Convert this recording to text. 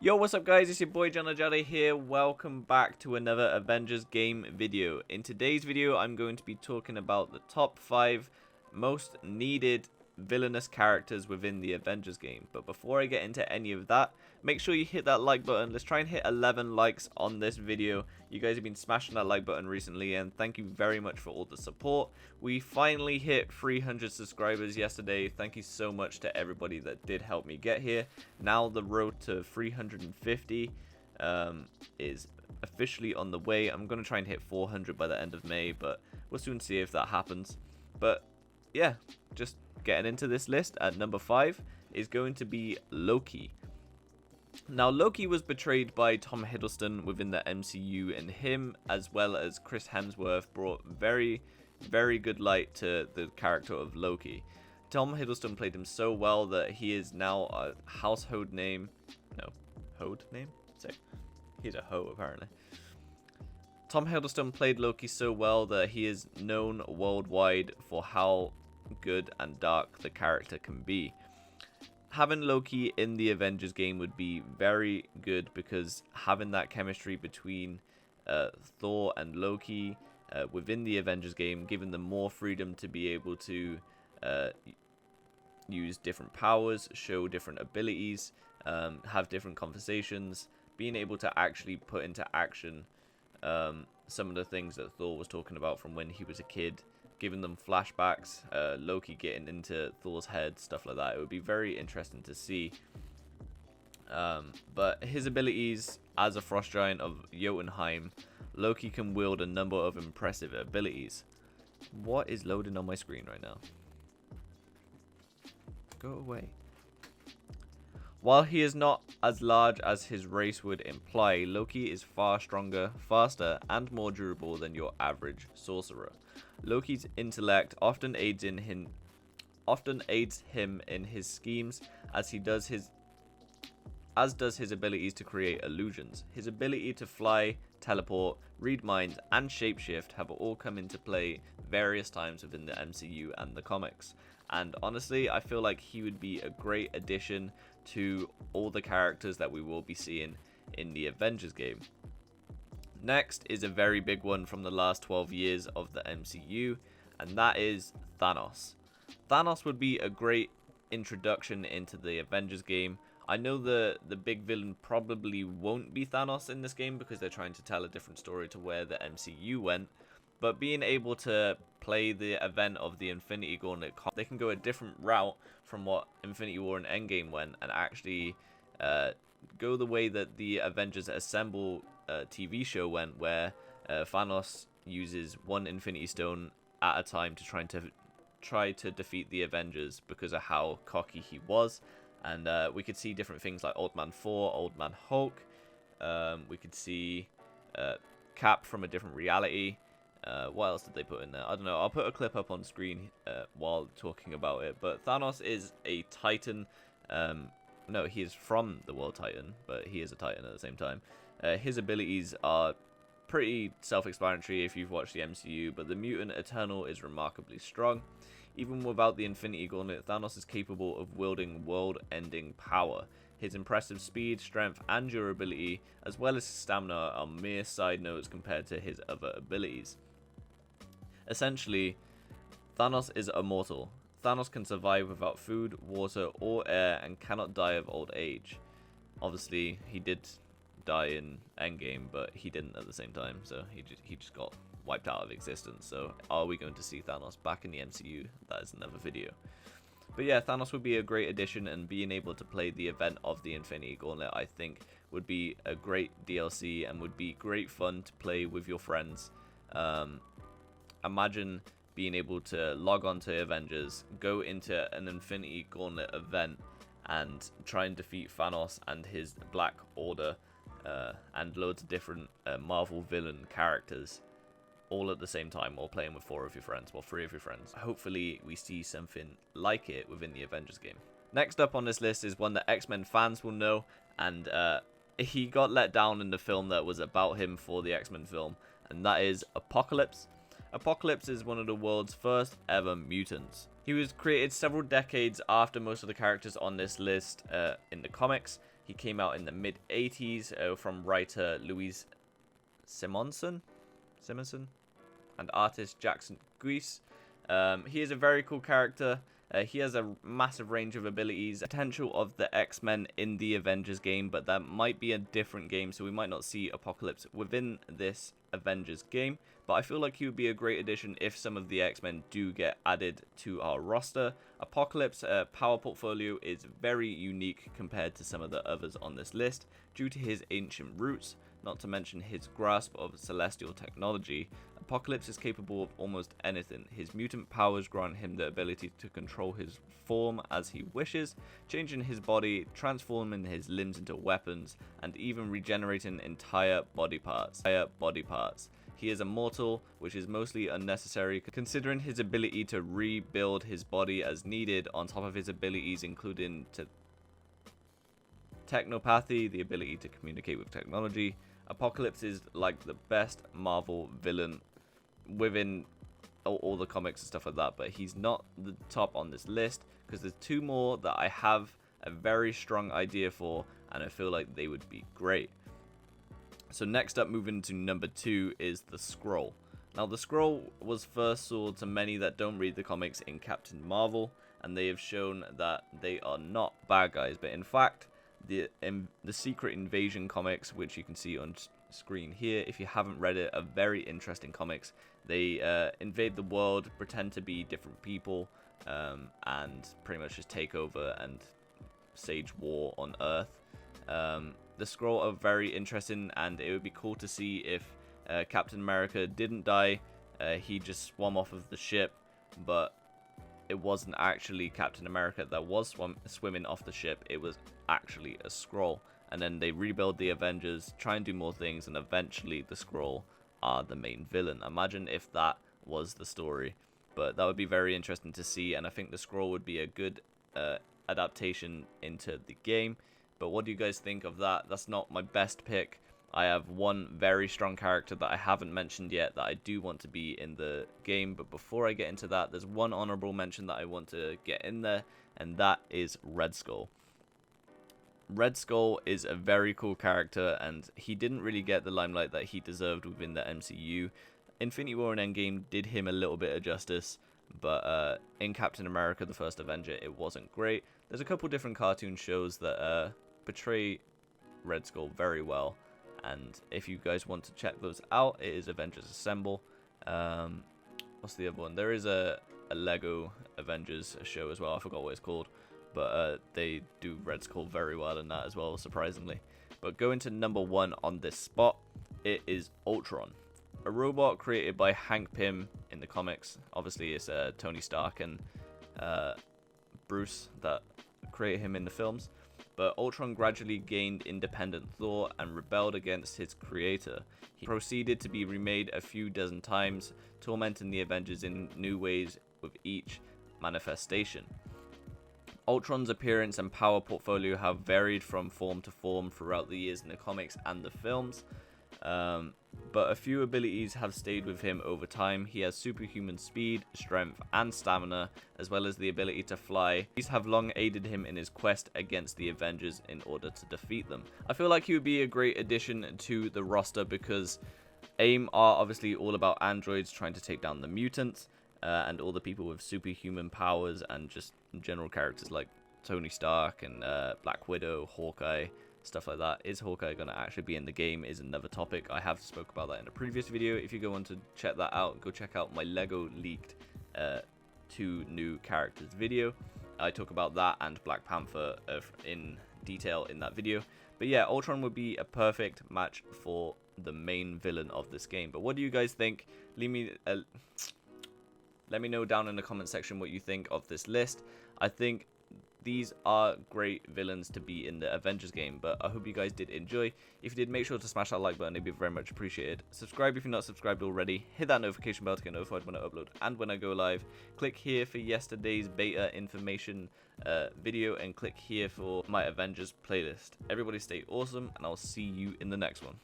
Yo, what's up guys, it's your boy JohnTheJedi here. Welcome back to another Avengers Game video. In today's video, I'm going to be talking about the top 5 most needed villainous characters within the Avengers game. But before I get into any of that, make sure you hit that like button. Let's try and hit 11 likes on this video. You guys have been smashing that like button recently, and thank you very much for all the support. We finally hit 300 subscribers yesterday. Thank you so much to everybody that did help me get here. Now the road to 350 is officially on the way. I'm going to try and hit 400 by the end of May, but we'll soon see if that happens. But yeah, just getting into this list, at number 5 is going to be Loki. Now, Loki was betrayed by Tom Hiddleston within the MCU, and him as well as Chris Hemsworth brought very, very good light to the character of Loki. Tom Hiddleston played him so well that he is now a household name. No, household name? Say, he's a hoe apparently. Tom Hiddleston played Loki so well that he is known worldwide for how good and dark the character can be. Having Loki in the Avengers game would be very good, because having that chemistry between Thor and Loki within the Avengers game, giving them more freedom to be able to use different powers, show different abilities, have different conversations, being able to actually put into action some of the things that Thor was talking about from when he was a kid, giving them flashbacks, Loki getting into Thor's head, stuff like that. It would be very interesting to see. But his abilities as a frost giant of Jotunheim, Loki can wield a number of impressive abilities. What is loading on my screen right now? Go away. While he is not as large as his race would imply, Loki is far stronger, faster, and more durable than your average sorcerer. Loki's intellect often aids him in his schemes, as does his abilities to create illusions. His ability to fly, teleport, read minds, and shapeshift have all come into play various times within the MCU and the comics. And honestly, I feel like he would be a great addition to all the characters that we will be seeing in the Avengers game. Next is a very big one from the last 12 years of the MCU, and that is Thanos. Thanos would be a great introduction into the Avengers game. I know the big villain probably won't be Thanos in this game, because they're trying to tell a different story to where the MCU went. But being able to play the event of the Infinity Gauntlet, they can go a different route from what Infinity War and Endgame went, and actually go the way that the Avengers Assemble TV show went, where Thanos uses one Infinity Stone at a time to try to defeat the Avengers because of how cocky he was. And we could see different things like Old Man Thor, Old Man Hulk. We could see Cap from a different reality. What else did they put in there? I don't know. I'll put a clip up on screen while talking about it. But Thanos is a Titan. No, he is from the world Titan, but he is a Titan at the same time. His abilities are pretty self-explanatory if you've watched the MCU, but the Mutant Eternal is remarkably strong. Even without the Infinity Gauntlet, Thanos is capable of wielding world-ending power. His impressive speed, strength, and durability, as well as his stamina, are mere side notes compared to his other abilities. Essentially, Thanos is immortal. Thanos can survive without food, water, or air, and cannot die of old age. Obviously, he did die in Endgame, but he didn't at the same time, so he just got wiped out of existence. So are we going to see Thanos back in the MCU? That is another video. But yeah, Thanos would be a great addition, and being able to play the event of the Infinity Gauntlet, I think, would be a great DLC and would be great fun to play with your friends. Imagine being able to log on to Avengers, go into an Infinity Gauntlet event, and try and defeat Thanos and his Black Order, and loads of different Marvel villain characters, all at the same time, while playing with 4 of your friends, or 3 of your friends. Hopefully we see something like it within the Avengers game. Next up on this list is one that X-Men fans will know, and he got let down in the film that was about him for the X-Men film, and that is Apocalypse. Apocalypse is one of the world's first ever mutants. He was created several decades after most of the characters on this list in the comics, He came out in the mid-80s from writer Louise Simonson and artist Jackson Guise. He is a very cool character. He has a massive range of abilities, potential of the X-Men in the Avengers game, but that might be a different game, so we might not see Apocalypse within this Avengers game. But I feel like he would be a great addition if some of the X-Men do get added to our roster. Apocalypse power portfolio is very unique compared to some of the others on this list due to his ancient roots, not to mention his grasp of celestial technology. Apocalypse is capable of almost anything. His mutant powers grant him the ability to control his form as he wishes, changing his body, transforming his limbs into weapons, and even regenerating entire body parts. He is immortal, which is mostly unnecessary considering his ability to rebuild his body as needed, on top of his abilities including technopathy, the ability to communicate with technology. Apocalypse is like the best Marvel villain within all the comics and stuff like that, but he's not the top on this list because there's two more that I have a very strong idea for, and I feel like they would be great. So next up, moving to number 2, is the Skrull. Now the Skrull was first saw to many that don't read the comics in Captain Marvel, and they have shown that they are not bad guys, but in fact the Secret Invasion comics, which you can see on screen here if you haven't read it, are very interesting comics. They invade the world, pretend to be different people, and pretty much just take over and stage war on Earth. The Skrull are very interesting, and it would be cool to see if Captain America didn't die. He just swam off of the ship, but it wasn't actually Captain America that was swimming off the ship. It was actually a Skrull. And then they rebuild the Avengers, try and do more things, and eventually the Skrull are the main villain. Imagine if that was the story. But that would be very interesting to see, and I think the Skrull would be a good adaptation into the game. But what do you guys think of that? That's not my best pick. I have one very strong character that I haven't mentioned yet that I do want to be in the game. But before I get into that, there's one honorable mention that I want to get in there, and that is Red Skull. Red Skull is a very cool character, and he didn't really get the limelight that he deserved within the MCU. Infinity War and Endgame did him a little bit of justice, but in Captain America the First Avenger it wasn't great. There's a couple different cartoon shows that portray Red Skull very well, and if you guys want to check those out, it is Avengers Assemble. What's the other one? There is a Lego Avengers show as well. I forgot what it's called, but they do Red Skull very well in that as well, surprisingly. But going to number 1 on this spot, it is Ultron, a robot created by Hank Pym in the comics. Obviously it's Tony Stark and Bruce that created him in the films. But Ultron gradually gained independent thought and rebelled against his creator. He proceeded to be remade a few dozen times, tormenting the Avengers in new ways with each manifestation. Ultron's appearance and power portfolio have varied from form to form throughout the years in the comics and the films, but a few abilities have stayed with him over time. He has superhuman speed, strength, and stamina, as well as the ability to fly. These have long aided him in his quest against the Avengers in order to defeat them. I feel like he would be a great addition to the roster because AIM are obviously all about androids trying to take down the mutants, and all the people with superhuman powers, and just general characters like Tony Stark and Black Widow, Hawkeye, stuff like that. Is Hawkeye going to actually be in the game is another topic. I have spoke about that in a previous video. If you go on to check that out, go check out my Lego leaked 2 new characters video. I talk about that and Black Panther in detail in that video. But yeah, Ultron would be a perfect match for the main villain of this game. But what do you guys think? Let me know down in the comment section what you think of this list. I think these are great villains to be in the Avengers game, but I hope you guys did enjoy. If you did, make sure to smash that like button. It'd be very much appreciated. Subscribe if you're not subscribed already. Hit that notification bell to get notified when I upload and when I go live. Click here for yesterday's beta information video, and click here for my Avengers playlist. Everybody stay awesome, and I'll see you in the next one.